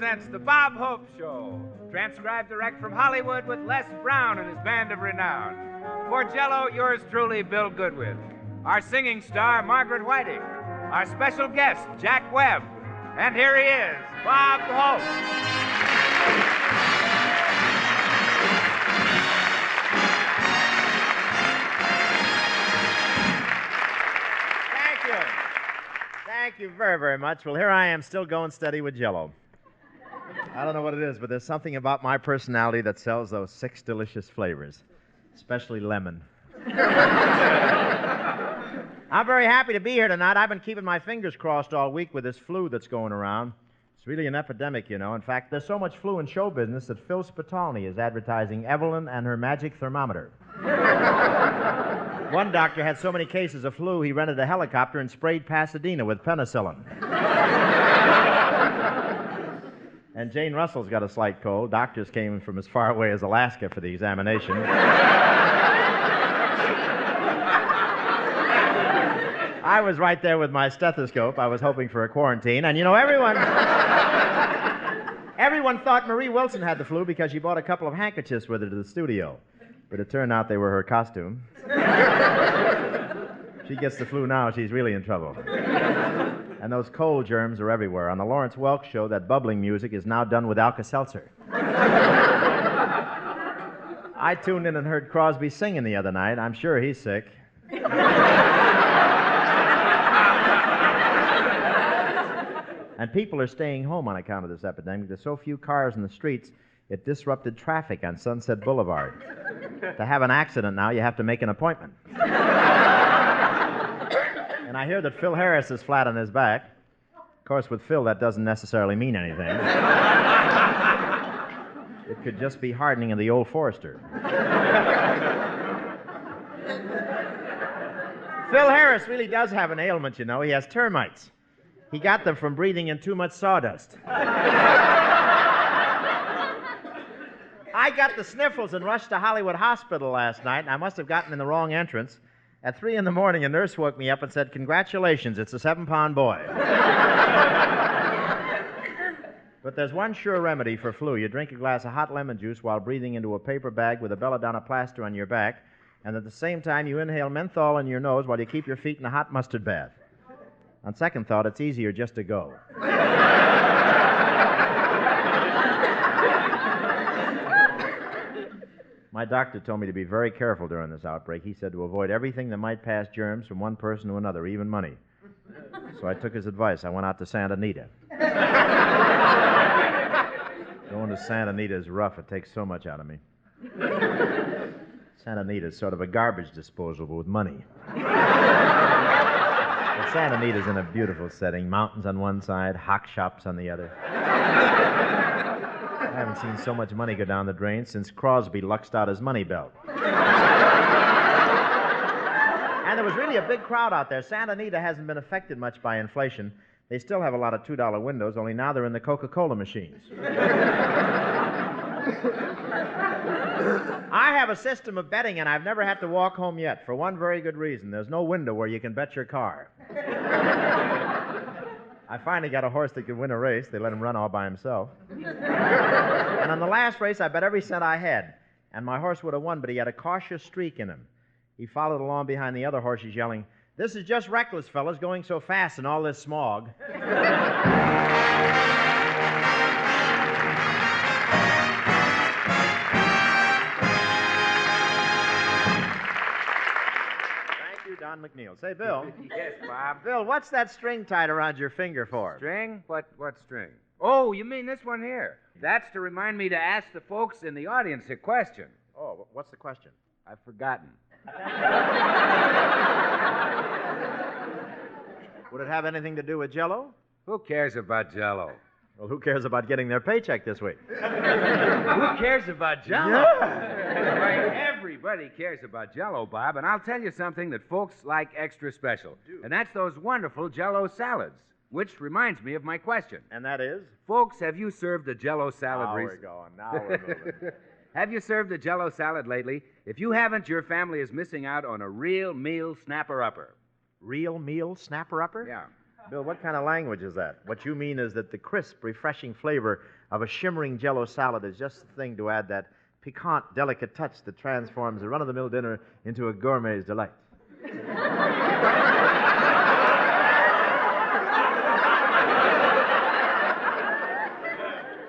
presents The Bob Hope Show, transcribed direct from Hollywood with Les Brown and his band of renown. For Jello, yours truly, Bill Goodwin. Our singing star, Margaret Whiting. Our special guest, Jack Webb. And here he is, Bob Hope. Thank you very, very much. Well, here I am still going steady with Jello. I don't know what it is, but there's something about my personality that sells those 6 delicious flavors, especially lemon. I'm very happy to be here tonight. I've been keeping my fingers crossed all week with this flu that's going around. It's really an epidemic, you know. In fact, there's so much flu in show business that Phil Spitalny is advertising Evelyn and her magic thermometer. One doctor had so many cases of flu, he rented a helicopter and sprayed Pasadena with penicillin. And Jane Russell's got a slight cold. Doctors came from as far away as Alaska for the examination. I was right there with my stethoscope. I was hoping for a quarantine. And, you know, everyone thought Marie Wilson had the flu because she bought a couple of handkerchiefs with her to the studio. But it turned out they were her costume. She gets the flu now, she's really in trouble. And those cold germs are everywhere. On the Lawrence Welk show, that bubbling music is now done with Alka-Seltzer. I tuned in and heard Crosby singing the other night. I'm sure he's sick. And people are staying home on account of this epidemic. There's so few cars in the streets, it disrupted traffic on Sunset Boulevard. To have an accident now, you have to make an appointment. And I hear that Phil Harris is flat on his back. Of course, with Phil, that doesn't necessarily mean anything. It could just be hardening of the old Forester. Phil Harris really does have an ailment, you know. He has termites. He got them from breathing in too much sawdust. I got the sniffles and rushed to Hollywood Hospital last night, and I must have gotten in the wrong entrance. At 3 a.m, a nurse woke me up and said, "Congratulations, it's a 7-pound boy." But there's one sure remedy for flu. You drink a glass of hot lemon juice while breathing into a paper bag with a belladonna plaster on your back, and at the same time you inhale menthol in your nose while you keep your feet in a hot mustard bath. On second thought, it's easier just to go. My doctor told me to be very careful during this outbreak. He said to avoid everything that might pass germs from one person to another, even money. So I took his advice. I went out to Santa Anita. Going to Santa Anita is rough. It takes so much out of me. Santa Anita is sort of a garbage disposal, but with money. But Santa Anita's in a beautiful setting. Mountains on one side, hock shops on the other. I haven't seen so much money go down the drain since Crosby luxed out his money belt. And there was really a big crowd out there. Santa Anita hasn't been affected much by inflation. They still have a lot of $2 windows, only now they're in the Coca-Cola machines. I have a system of betting, and I've never had to walk home yet, for one very good reason. There's no window where you can bet your car. I finally got a horse that could win a race. They let him run all by himself. And on the last race, I bet every cent I had. And my horse would have won, but he had a cautious streak in him. He followed along behind the other horses yelling, "This is just reckless, fellas, going so fast in all this smog." Don McNeil. Say, Bill. Yes, Bob. Bill, what's that string tied around your finger for? String? What string? Oh, you mean this one here? That's to remind me to ask the folks in the audience a question. Oh, what's the question? I've forgotten. Would it have anything to do with Jello? Who cares about Jello? Well, who cares about getting their paycheck this week? Who cares about Jello? Yeah. Why, everybody cares about Jello, Bob, and I'll tell you something that folks like extra special. And that's those wonderful Jello salads, which reminds me of my question. And that is? Folks, have you served a Jello salad recently? Now we're moving. Have you served a Jello salad lately? If you haven't, your family is missing out on a real meal snapper-upper. Real meal snapper-upper? Yeah. Bill, what kind of language is that? What you mean is that the crisp, refreshing flavor of a shimmering Jello salad is just the thing to add that piquant, delicate touch that transforms a run-of-the-mill dinner into a gourmet's delight.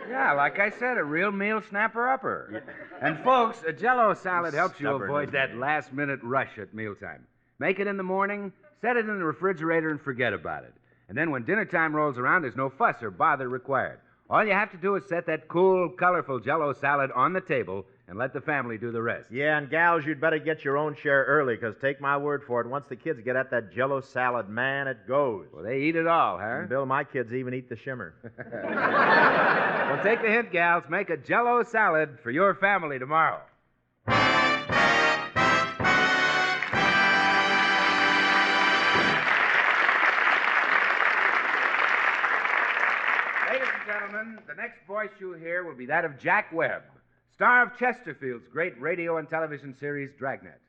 Yeah, like I said, a real meal snapper-upper. Yeah. And, folks, a Jello salad helps you avoid that last-minute rush at mealtime. Make it in the morning, set it in the refrigerator, and forget about it. And then when dinner time rolls around, there's no fuss or bother required. All you have to do is set that cool, colorful Jello salad on the table and let the family do the rest. Yeah, and gals, you'd better get your own share early, because take my word for it, once the kids get at that Jello salad, man, it goes. Well, they eat it all, huh? And Bill, my kids even eat the shimmer. Well, take the hint, gals. Make a Jello salad for your family tomorrow. Ladies and gentlemen, the next voice you'll hear will be that of Jack Webb, star of Chesterfield's great radio and television series Dragnet.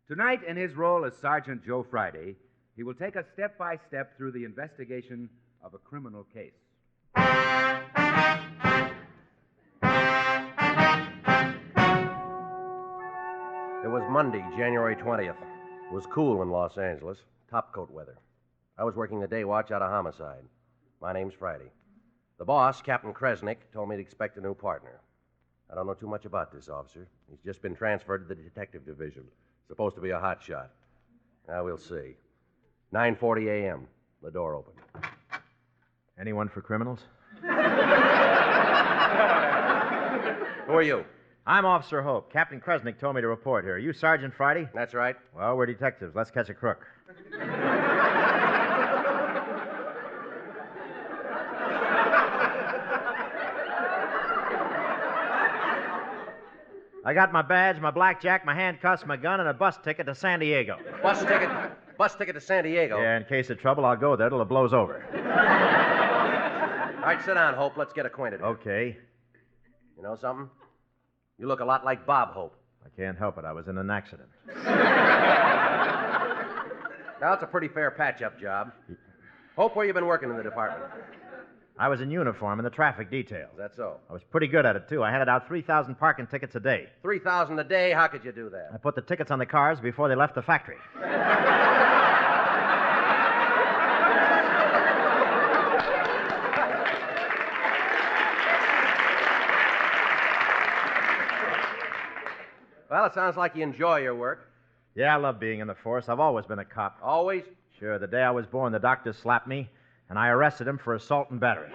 Tonight, in his role as Sergeant Joe Friday, he will take us step by step through the investigation of a criminal case. It was Monday, January 20th. It was cool in Los Angeles, topcoat weather. I was working the day watch out of homicide. My name's Friday. The boss, Captain Kresnik, told me to expect a new partner. I don't know too much about this officer. He's just been transferred to the detective division. Supposed to be a hot shot. Now, we'll see. 9:40 a.m. The door opened. Anyone for criminals? Who are you? I'm Officer Hope. Captain Kresnik told me to report here. Are you Sergeant Friday? That's right. Well, we're detectives. Let's catch a crook. I got my badge, my blackjack, my handcuffs, my gun, and a bus ticket to San Diego. Bus ticket to San Diego? Yeah, in case of trouble, I'll go there till it blows over. All right, sit down, Hope. Let's get acquainted. Okay. You know something? You look a lot like Bob Hope. I can't help it. I was in an accident. Now, it's a pretty fair patch-up job. Hope, where you been working in the department? I was in uniform in the traffic detail. Is that so? I was pretty good at it, too. I handed out 3,000 parking tickets a day. 3,000 a day? How could you do that? I put the tickets on the cars before they left the factory. Well, it sounds like you enjoy your work. Yeah, I love being in the force. I've always been a cop. Always? Sure. The day I was born, the doctor slapped me, and I arrested him for assault and battery.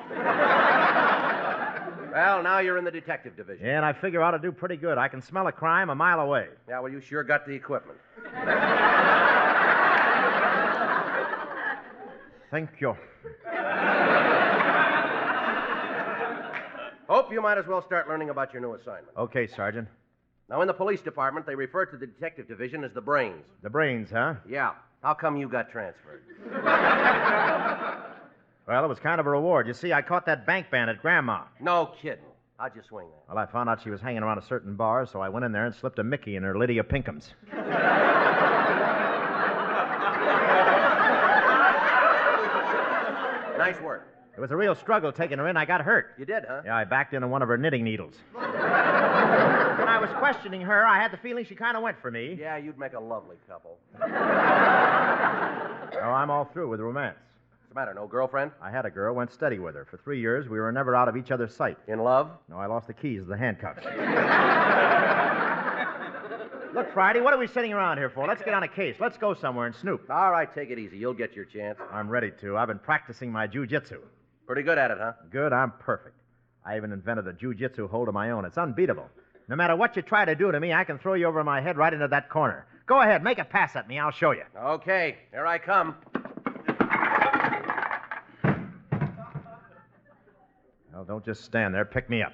Well, now you're in the detective division. Yeah, and I figure I ought to do pretty good. I can smell a crime a mile away. Yeah, well, you sure got the equipment. Thank you. Hope, you might as well start learning about your new assignment. Okay, Sergeant. Now, in the police department, they refer to the detective division as the brains. The brains, huh? Yeah. How come you got transferred? Well, it was kind of a reward. You see, I caught that bank bandit, Grandma. No kidding. How'd you swing that? Well, I found out she was hanging around a certain bar, so I went in there and slipped a Mickey in her Lydia Pinkham's. Nice work. It was a real struggle taking her in. I got hurt. You did, huh? Yeah, I backed into one of her knitting needles. When I was questioning her, I had the feeling she kind of went for me. Yeah, you'd make a lovely couple. Oh, I'm all through with romance. What's the matter, no girlfriend? I had a girl, went steady with her. For 3 years, we were never out of each other's sight. In love? No, I lost the keys to the handcuffs. Look, Friday, what are we sitting around here for? Let's get on a case. Let's go somewhere and snoop. All right, take it easy. You'll get your chance. I'm ready to. I've been practicing my jujitsu. Pretty good at it, huh? Good, I'm perfect. I even invented a jujitsu hold of my own. It's unbeatable. No matter what you try to do to me, I can throw you over my head right into that corner. Go ahead, make a pass at me. I'll show you. Okay, here I come. Well, don't just stand there. Pick me up.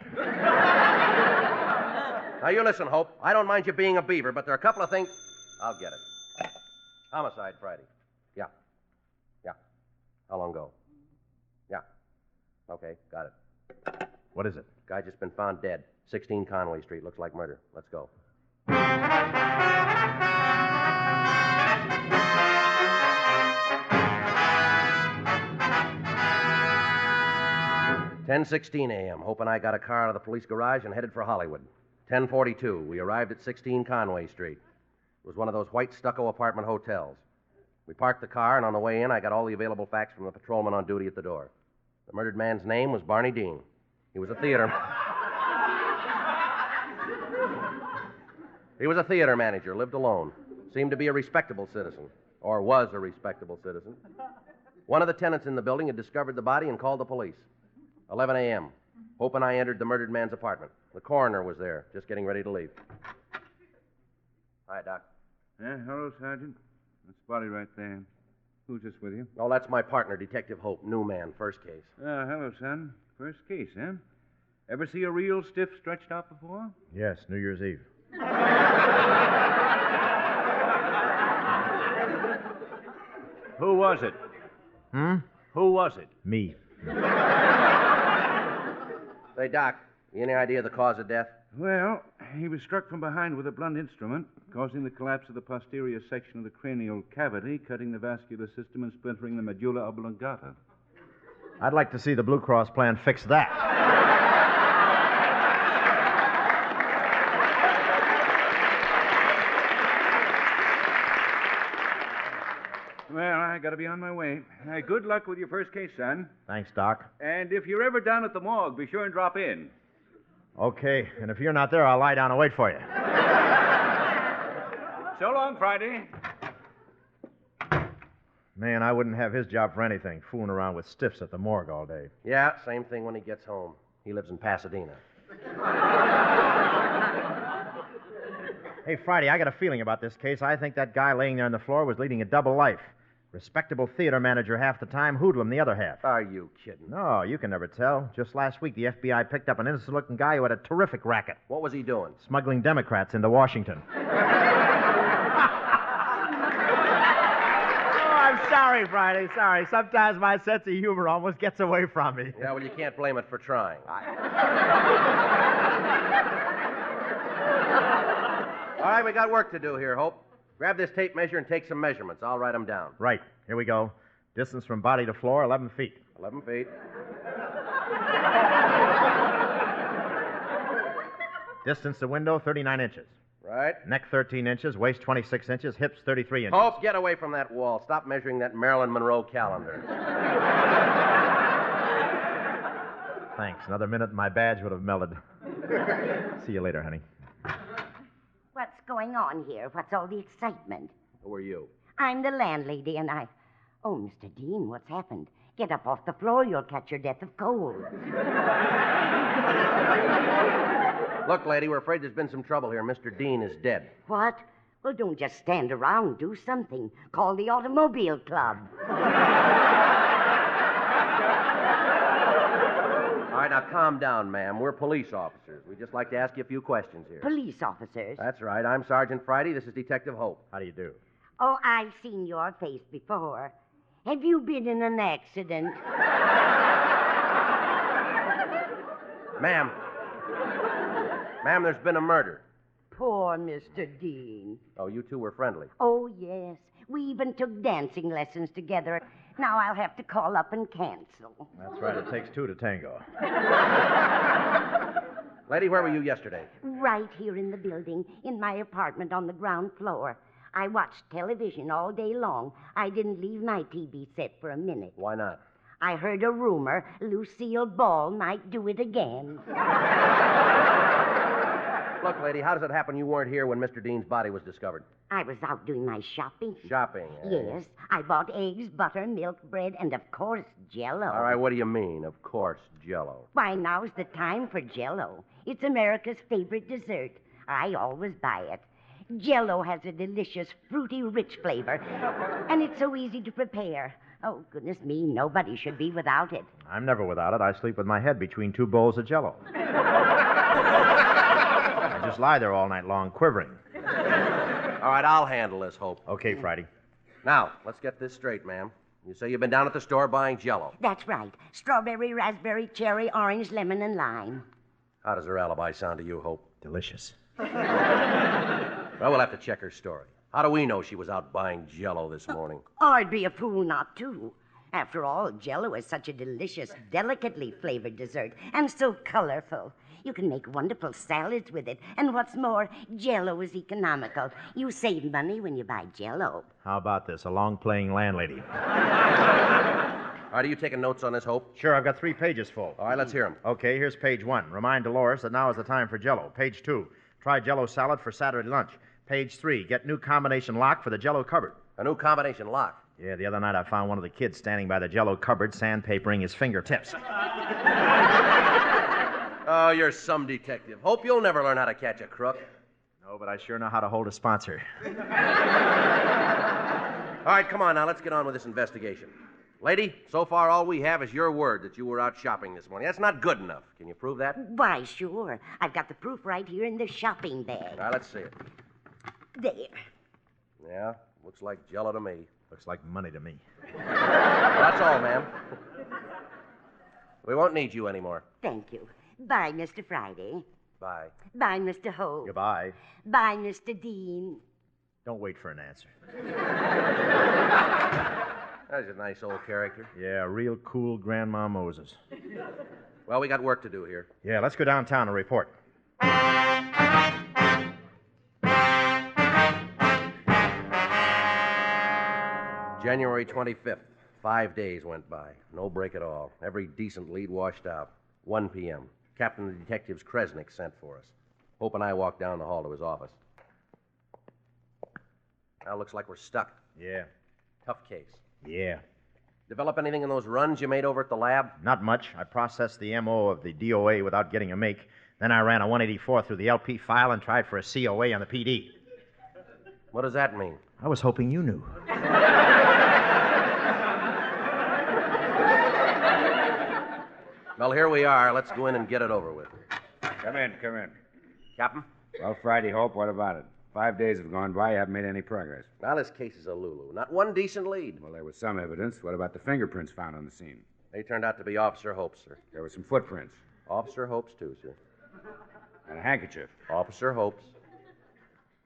Now, you listen, Hope. I don't mind you being a beaver, but there are a couple of things... I'll get it. Homicide Friday. Yeah. Yeah. How long ago? Yeah. Okay, got it. What is it? Guy just been found dead. 16 Conway Street. Looks like murder. Let's go. 10:16 a.m. Hope and I got a car out of the police garage and headed for Hollywood. 10:42, we arrived at 16 Conway Street. It was one of those white stucco apartment hotels. We parked the car, and on the way in, I got all the available facts from the patrolman on duty at the door. The murdered man's name was Barney Dean. He was a theater... He was a theater manager, lived alone. Seemed to be a respectable citizen. Or was a respectable citizen. One of the tenants in the building had discovered the body and called the police. 11 a.m. Hope and I entered the murdered man's apartment. The coroner was there, just getting ready to leave. Hi, Doc. Yeah, hello, Sergeant. That's the body right there. Who's this with you? Oh, that's my partner, Detective Hope. New man, first case. Hello, son. First case, huh? Ever see a real stiff stretched out before? Yes, New Year's Eve. Who was it? Who was it? Me. Say, Doc, any idea of the cause of death? Well, he was struck from behind with a blunt instrument, causing the collapse of the posterior section of the cranial cavity, cutting the vascular system and splintering the medulla oblongata. I'd like to see the Blue Cross plan fix that. Well, I gotta be on my way. Good luck with your first case, son. Thanks, Doc. And if you're ever down at the morgue, be sure and drop in. Okay, and if you're not there, I'll lie down and wait for you. So long, Friday. Man, I wouldn't have his job for anything, fooling around with stiffs at the morgue all day. Yeah, same thing when he gets home. He lives in Pasadena. Hey, Friday, I got a feeling about this case. I think that guy laying there on the floor was leading a double life. Respectable theater manager half the time, hoodlum the other half. Are you kidding? No, you can never tell. Just last week, the FBI picked up an innocent-looking guy who had a terrific racket. What was he doing? Smuggling Democrats into Washington. Oh, I'm sorry, Friday, sorry. Sometimes my sense of humor almost gets away from me. Yeah, well, you can't blame it for trying. All right, we got work to do here, Hope. Grab this tape measure and take some measurements. I'll write them down. Right. Here we go. Distance from body to floor, 11 feet. 11 feet. Distance to window, 39 inches. Right. Neck, 13 inches. Waist, 26 inches. Hips, 33 inches. Hope, get away from that wall. Stop measuring that Marilyn Monroe calendar. Thanks. Another minute and my badge would have melted. See you later, honey. What's going on here? What's all the excitement? Who are you? I'm the landlady, and I... Oh, Mr. Dean, what's happened? Get up off the floor. You'll catch your death of cold. Look, lady, we're afraid there's been some trouble here. Mr. Dean is dead. What? Well, don't just stand around. Do something. Call the automobile club. All right, now calm down, ma'am. We're police officers. We'd just like to ask you a few questions here. Police officers? That's right. I'm Sergeant Friday. This is Detective Hope. How do you do? Oh, I've seen your face before. Have you been in an accident? Ma'am. Ma'am, there's been a murder. Poor Mr. Dean. Oh, you two were friendly. Oh, yes. We even took dancing lessons together. Now I'll have to call up and cancel. That's right. It takes two to tango. Lady, where were you yesterday? Right here in the building, in my apartment on the ground floor. I watched television all day long. I didn't leave my TV set for a minute. Why not? I heard a rumor Lucille Ball might do it again. Look, lady, how does it happen you weren't here when Mr. Dean's body was discovered? I was out doing my shopping. Shopping, eh? Yes. I bought eggs, butter, milk, bread, and, of course, Jello. All right, what do you mean? Of course, Jello. Why, now's the time for Jello. It's America's favorite dessert. I always buy it. Jello has a delicious, fruity, rich flavor, and it's so easy to prepare. Oh, goodness me, nobody should be without it. I'm never without it. I sleep with my head between two bowls of Jello. I just lie there all night long, quivering. All right, I'll handle this, Hope. Okay, Friday. Now, let's get this straight, ma'am. You say you've been down at the store buying Jello. That's right. Strawberry, raspberry, cherry, orange, lemon, and lime. How does her alibi sound to you, Hope? Delicious. Well, we'll have to check her story. How do we know she was out buying Jello this morning? I'd be a fool not to. After all, Jello is such a delicious, delicately flavored dessert, and so colorful. You can make wonderful salads with it, and what's more, Jello is economical. You save money when you buy Jello. How about this? A long-playing landlady. All right, are you taking notes on this, Hope? Sure, I've got 3 pages full. All right, let's hear them. Okay, here's page 1. Remind Dolores that now is the time for Jello. Page 2. Try Jello salad for Saturday lunch. Page 3. Get new combination lock for the Jello cupboard. A new combination lock. Yeah, the other night I found one of the kids standing by the Jello cupboard sandpapering his fingertips. Oh, you're some detective. Hope you'll never learn how to catch a crook. No, but I sure know how to hold a sponsor. All right, come on now. Let's get on with this investigation. Lady, so far all we have is your word that you were out shopping this morning. That's not good enough. Can you prove that? Why, sure. I've got the proof right here in the shopping bag. All right, let's see it. There. Yeah, looks like Jello to me. Looks like money to me. Well, that's all, ma'am. We won't need you anymore. Thank you. Bye, Mr. Friday. Bye. Bye, Mr. Hope. Goodbye. Bye, Mr. Dean. Don't wait for an answer. That's a nice old character. Yeah, real cool Grandma Moses. Well, we got work to do here. Yeah, let's go downtown and report. January 25th. 5 days went by. No break at all. Every decent lead washed out. 1 p.m. Captain of Detectives Kresnik sent for us. Hope and I walked down the hall to his office. Now looks like we're stuck. Yeah. Tough case. Yeah. Develop anything in those runs you made over at the lab? Not much. I processed the MO of the DOA without getting a make. Then I ran a 184 through the LP file and tried for a COA on the PD. What does that mean? I was hoping you knew. Well, here we are. Let's go in and get it over with. Come in. Captain? Well, Friday, Hope, what about it? 5 days have gone by, you haven't made any progress. Now, this case is a Lulu. Not one decent lead. Well, there was some evidence. What about the fingerprints found on the scene? They turned out to be Officer Hope's, sir. There were some footprints. Officer Hope's, too, sir. And a handkerchief. Officer Hope's.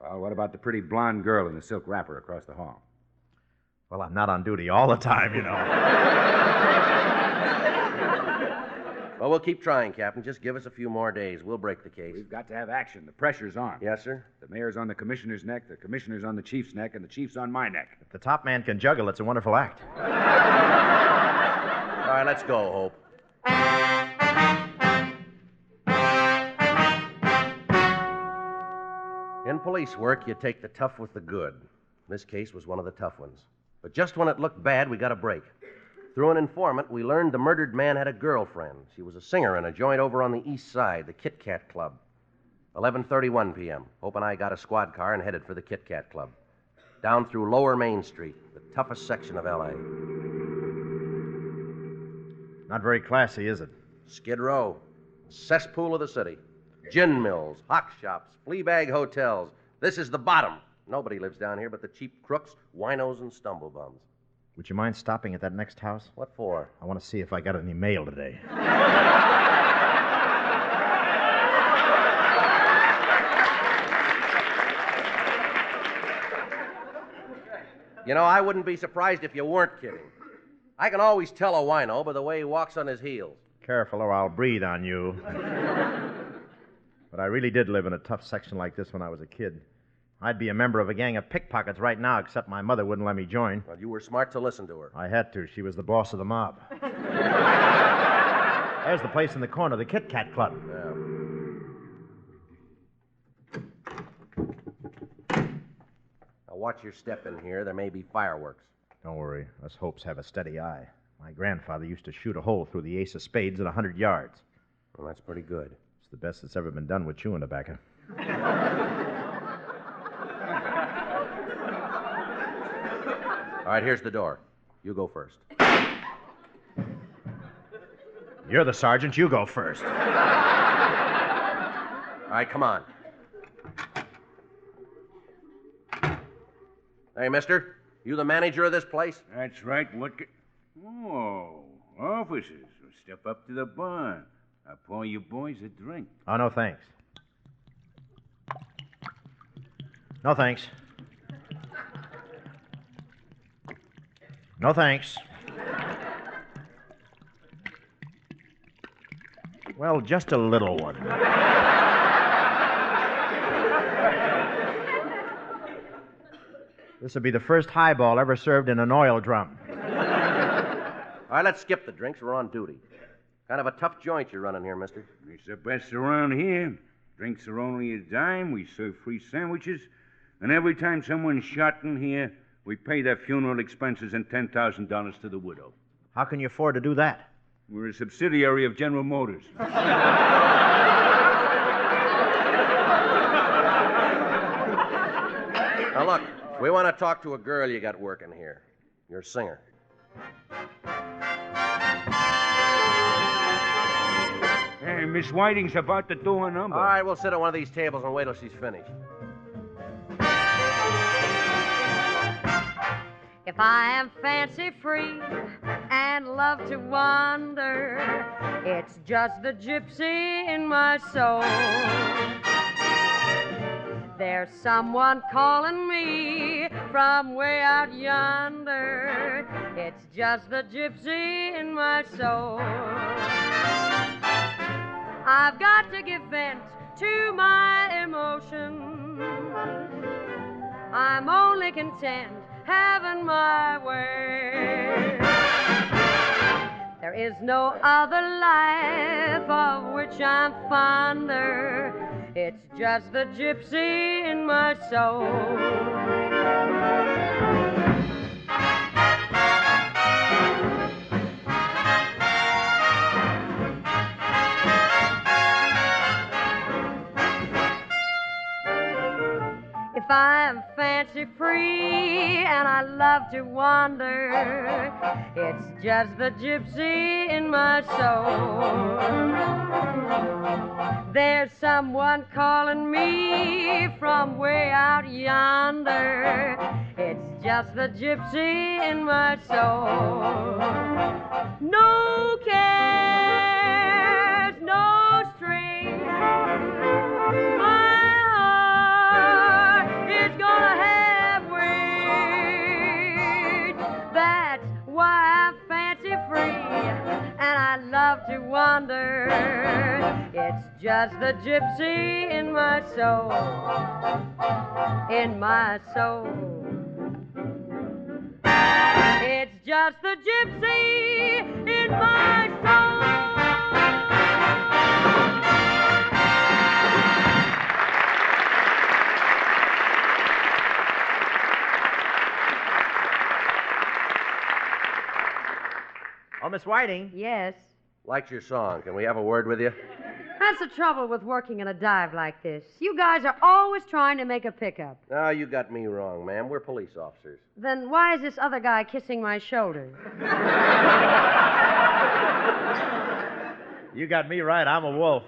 Well, what about the pretty blonde girl in the silk wrapper across the hall? Well, I'm not on duty all the time, you know. Well, we'll keep trying, Captain. Just give us a few more days. We'll break the case. We've got to have action. The pressure's on. Yes, sir? The mayor's on the commissioner's neck, the commissioner's on the chief's neck, and the chief's on my neck. If the top man can juggle, it's a wonderful act. All right, let's go, Hope. In police work, you take the tough with the good. This case was one of the tough ones. But just when it looked bad, we got a break. Through an informant, we learned the murdered man had a girlfriend. She was a singer in a joint over on the east side, the Kit Kat Club. 11:31 p.m. Hope and I got a squad car and headed for the Kit Kat Club. Down through Lower Main Street, the toughest section of L.A. Not very classy, is it? Skid Row, cesspool of the city. Gin mills, hock shops, flea bag hotels. This is the bottom. Nobody lives down here but the cheap crooks, winos, and stumblebums. Would you mind stopping at that next house? What for? I want to see if I got any mail today. You know, I wouldn't be surprised if you weren't kidding. I can always tell a wino by the way he walks on his heels. Careful or I'll breathe on you. But I really did live in a tough section like this when I was a kid. I'd be a member of a gang of pickpockets right now, except my mother wouldn't let me join. Well, you were smart to listen to her. I had to. She was the boss of the mob. There's the place in the corner, the Kit Kat Club. Yeah. Now, watch your step in here. There may be fireworks. Don't worry. Us Hopes have a steady eye. My grandfather used to shoot a hole through the ace of spades at 100 yards. Well, that's pretty good. It's the best that's ever been done with chewing tobacco. All right, here's the door. You go first. You're the sergeant. You go first. All right, come on. Hey, mister, you the manager of this place? That's right. What ca- Oh, officers. Well, step up to the bar. I'll pour you boys a drink. Oh, no, thanks. No, thanks. No, thanks. Well, just a little one. This will be the first highball ever served in an oil drum. All right, let's skip the drinks. We're on duty. Kind of a tough joint you're running here, mister. It's the best around here. Drinks are only a dime. We serve free sandwiches. And every time someone's shot in here, we pay their funeral expenses and $10,000 to the widow. How can you afford to do that? We're a subsidiary of General Motors. Now, look, we want to talk to a girl you got working here. Your singer. Hey, Miss Whiting's about to do a number. All right, we'll sit at one of these tables and wait till she's finished. If I am fancy-free and love to wander, it's just the gypsy in my soul. There's someone calling me from way out yonder. It's just the gypsy in my soul. I've got to give vent to my emotions. I'm only content having my way. There is no other life of which I'm fonder. It's just the gypsy in my soul. If I'm fancy-free and I love to wander, it's just the gypsy in my soul. There's someone calling me from way out yonder. It's just the gypsy in my soul. No cares, no strings. Gonna have wings. That's why I'm fancy free and I love to wander. It's just the gypsy in my soul, in my soul. It's just the gypsy in my soul. Oh, Miss Whiting. Yes. Liked your song. Can we have a word with you? That's the trouble with working in a dive like this. You guys are always trying to make a pickup. No, you got me wrong, ma'am. We're police officers. Then why is this other guy kissing my shoulder? You got me right. I'm a wolf.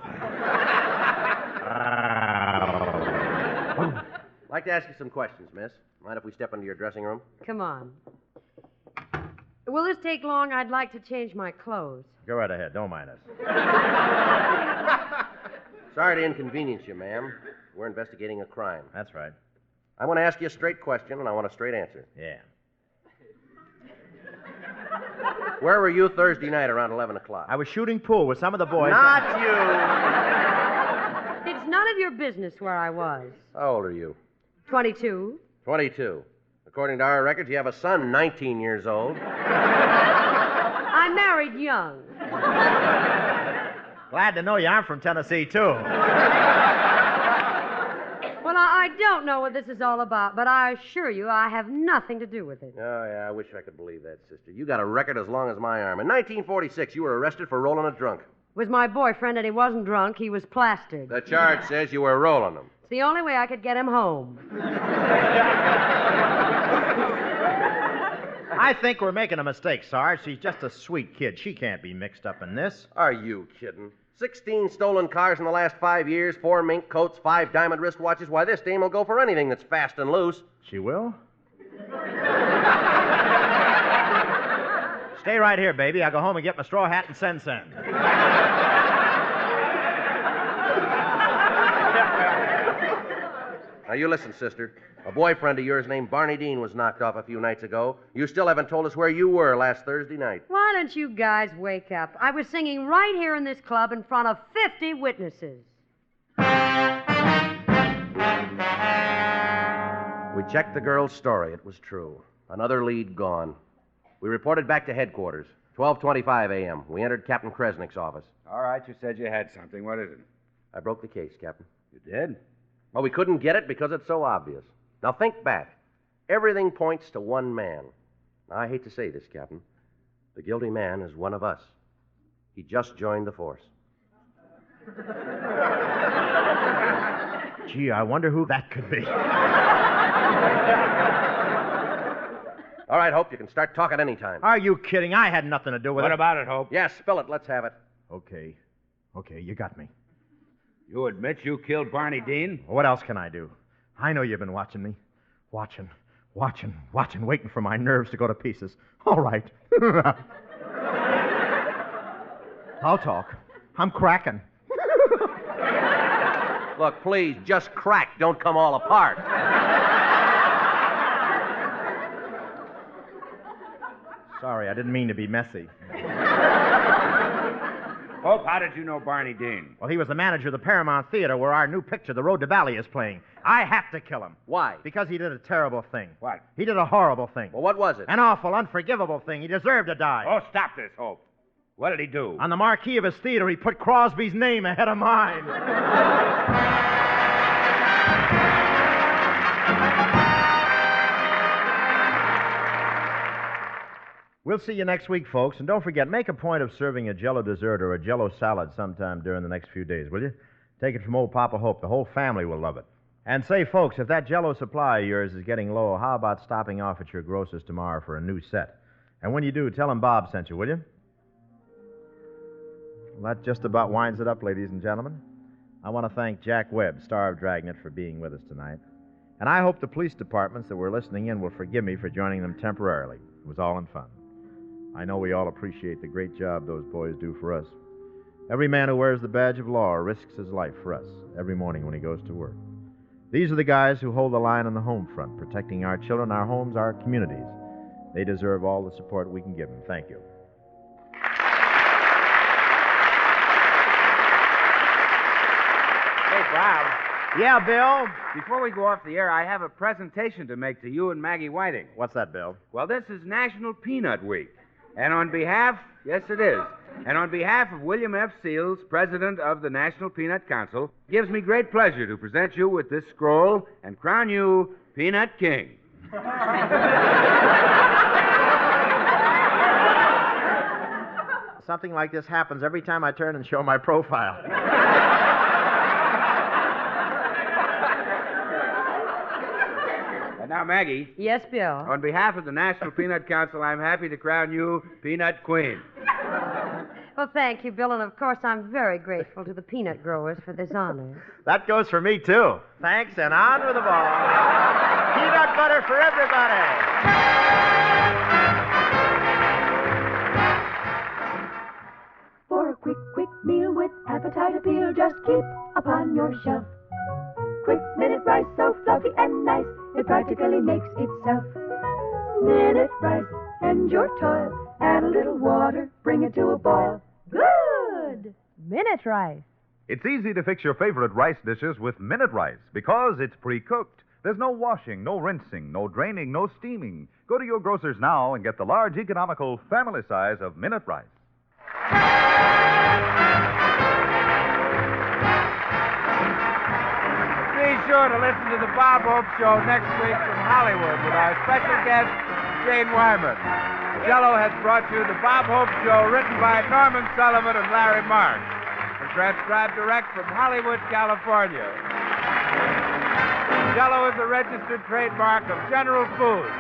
I'd like to ask you some questions, miss. Mind if we step into your dressing room? Come on. Will this take long? I'd like to change my clothes. Go right ahead. Don't mind us. Sorry to inconvenience you, ma'am. We're investigating a crime. That's right. I want to ask you a straight question, and I want a straight answer. Yeah. Where were you Thursday night around 11 o'clock? I was shooting pool with some of the boys. Not you! It's none of your business where I was. How old are you? 22. 22. According to our records, you have a son 19 years old. I married young. Glad to know you. I'm from Tennessee, too. Well, I don't know what this is all about, but I assure you I have nothing to do with it. Oh, yeah, I wish I could believe that, sister. You got a record as long as my arm. In 1946, you were arrested for rolling a drunk. Was my boyfriend, and he wasn't drunk. He was plastered. The charge says you were rolling him. It's the only way I could get him home. I think we're making a mistake, Sarge. She's just a sweet kid. She can't be mixed up in this. Are you kidding? 16 stolen cars in the last 5 years, 4 mink coats, 5 diamond wristwatches. Why, this dame will go for anything that's fast and loose. She will? Stay right here, baby. I'll go home and get my straw hat and send. Now, you listen, sister. A boyfriend of yours named Barney Dean was knocked off a few nights ago. You still haven't told us where you were last Thursday night. Why don't you guys wake up? I was singing right here in this club in front of 50 witnesses. We checked the girl's story. It was true. Another lead gone. We reported back to headquarters. 12:25 a.m. We entered Captain Kresnick's office. All right, you said you had something. What is it? I broke the case, Captain. You did? Well, we couldn't get it because it's so obvious. Now, think back. Everything points to one man. Now, I hate to say this, Captain. The guilty man is one of us. He just joined the force. Gee, I wonder who that could be. All right, Hope, you can start talking anytime. Are you kidding? I had nothing to do with it. What about it, Hope? Yes, spill it. Let's have it. Okay, you got me. You admit you killed Barney Dean? What else can I do? I know you've been watching me. Watching, waiting for my nerves to go to pieces. All right. I'll talk. I'm cracking. Look, please, just crack. Don't come all apart. Sorry, I didn't mean to be messy. Hope, how did you know Barney Dean? Well, he was the manager of the Paramount Theater where our new picture, The Road to Valley, is playing. I have to kill him. Why? Because he did a terrible thing. What? He did a horrible thing. Well, what was it? An awful, unforgivable thing. He deserved to die. Oh, stop this, Hope. What did he do? On the marquee of his theater, he put Crosby's name ahead of mine. We'll see you next week, folks. And don't forget, make a point of serving a Jello dessert or a Jello salad sometime during the next few days, will you? Take it from old Papa Hope. The whole family will love it. And say, folks, if that Jello supply of yours is getting low, how about stopping off at your grocer's tomorrow for a new set? And when you do, tell him Bob sent you, will you? Well, that just about winds it up, ladies and gentlemen. I want to thank Jack Webb, star of Dragnet, for being with us tonight. And I hope the police departments that were listening in will forgive me for joining them temporarily. It was all in fun. I know we all appreciate the great job those boys do for us. Every man who wears the badge of law risks his life for us every morning when he goes to work. These are the guys who hold the line on the home front, protecting our children, our homes, our communities. They deserve all the support we can give them. Thank you. Hey, Bob. Yeah, Bill? Before we go off the air, I have a presentation to make to you and Maggie Whiting. What's that, Bill? Well, this is National Peanut Week. And on behalf, yes, it is. And on behalf of William F. Seals, president of the National Peanut Council, it gives me great pleasure to present you with this scroll and crown you Peanut King. Something like this happens every time I turn and show my profile. And now, Maggie. Yes, Bill. On behalf of the National Peanut Council, I'm happy to crown you Peanut Queen. Well, thank you, Bill, and of course I'm very grateful to the peanut growers for this honor. That goes for me, too. Thanks, and on with the ball. Peanut butter for everybody. For a quick meal with appetite appeal, just keep upon your shelf. Quick Minute Rice, so fluffy and nice, it practically makes itself. Minute Rice, end your toil, add a little water, bring it to a boil. Good! Minute Rice. It's easy to fix your favorite rice dishes with Minute Rice because it's pre-cooked. There's no washing, no rinsing, no draining, no steaming. Go to your grocer's now and get the large, economical family size of Minute Rice. Be sure to listen to the Bob Hope Show next week from Hollywood with our special guest, Jane Wyman. Jello has brought you the Bob Hope Show, written by Norman Sullivan and Larry Marsh, and transcribed direct from Hollywood, California. Jello is a registered trademark of General Foods.